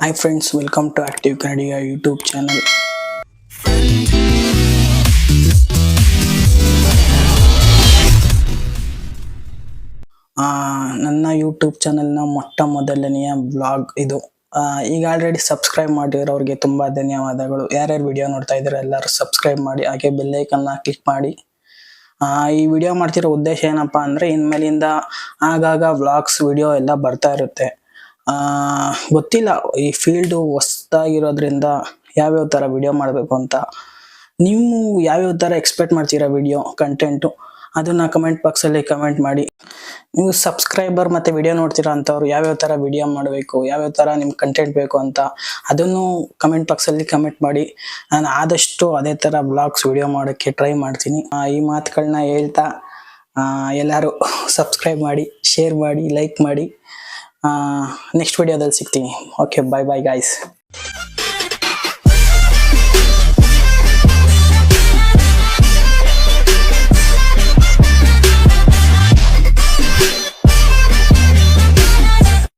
Hi friends, welcome to Active Canada YouTube channel. ನನ್ನ YouTube ಚಾನಲ್ನ ಮೊಟ್ಟ ಮೊದಲನೆಯ ಬ್ಲಾಗ್ ಇದು. ಈಗ ಆಲ್ರೆಡಿ ಸಬ್ಸ್ಕ್ರೈಬ್ ಮಾಡಿರೋರಿಗೆ ತುಂಬ ಧನ್ಯವಾದಗಳು. ಯಾರ್ಯಾರು ವಿಡಿಯೋ ನೋಡ್ತಾ ಇದ್ದಾರೆ ಎಲ್ಲರೂ ಸಬ್ಸ್ಕ್ರೈಬ್ ಮಾಡಿ, ಹಾಗೆ ಬೆಲ್ಲೈಕನ್ನ ಕ್ಲಿಕ್ ಮಾಡಿ. ಈ ವಿಡಿಯೋ ಮಾಡ್ತಿರೋ ಉದ್ದೇಶ ಏನಪ್ಪ ಅಂದರೆ, ಇನ್ಮೇಲಿಂದ ಆಗಾಗ ವ್ಲಾಗ್ಸ್ ವಿಡಿಯೋ ಎಲ್ಲ ಬರ್ತಾ ಇರುತ್ತೆ. ಗೊತ್ತಿಲ್ಲ, ಈ ಫೀಲ್ಡು ಹೊಸ್ದಾಗಿರೋದ್ರಿಂದ ಯಾವ್ಯಾವ ಥರ ವಿಡಿಯೋ ಮಾಡಬೇಕು ಅಂತ. ನೀವು ಯಾವ್ಯಾವ ಥರ ಎಕ್ಸ್ಪೆಕ್ಟ್ ಮಾಡ್ತೀರಾ ವಿಡಿಯೋ ಕಂಟೆಂಟು, ಅದನ್ನು ಕಮೆಂಟ್ ಬಾಕ್ಸಲ್ಲಿ ಕಮೆಂಟ್ ಮಾಡಿ. ನೀವು ಸಬ್ಸ್ಕ್ರೈಬರ್ ಮತ್ತು ವಿಡಿಯೋ ನೋಡ್ತೀರಾ ಅಂಥವ್ರು ಯಾವ್ಯಾವ ಥರ ವಿಡಿಯೋ ಮಾಡಬೇಕು, ಯಾವ್ಯಾವ ಥರ ನಿಮ್ಗೆ ಕಂಟೆಂಟ್ ಬೇಕು ಅಂತ ಅದನ್ನು ಕಮೆಂಟ್ ಬಾಕ್ಸಲ್ಲಿ ಕಮೆಂಟ್ ಮಾಡಿ. ನಾನು ಆದಷ್ಟು ಅದೇ ಥರ ಬ್ಲಾಗ್ಸ್ ವಿಡಿಯೋ ಮಾಡೋಕ್ಕೆ ಟ್ರೈ ಮಾಡ್ತೀನಿ. ಈ ಮಾತುಗಳನ್ನ ಹೇಳ್ತಾ ಎಲ್ಲರೂ ಸಬ್ಸ್ಕ್ರೈಬ್ ಮಾಡಿ, ಶೇರ್ ಮಾಡಿ, ಲೈಕ್ ಮಾಡಿ. ನೆಕ್ಸ್ಟ್ ವಿಡಿಯೋದಲ್ಲಿ ಸಿಗ್ತೀನಿ. ಓಕೆ, ಬಾಯ್ ಬಾಯ್ ಗಾಯ್ಸ್.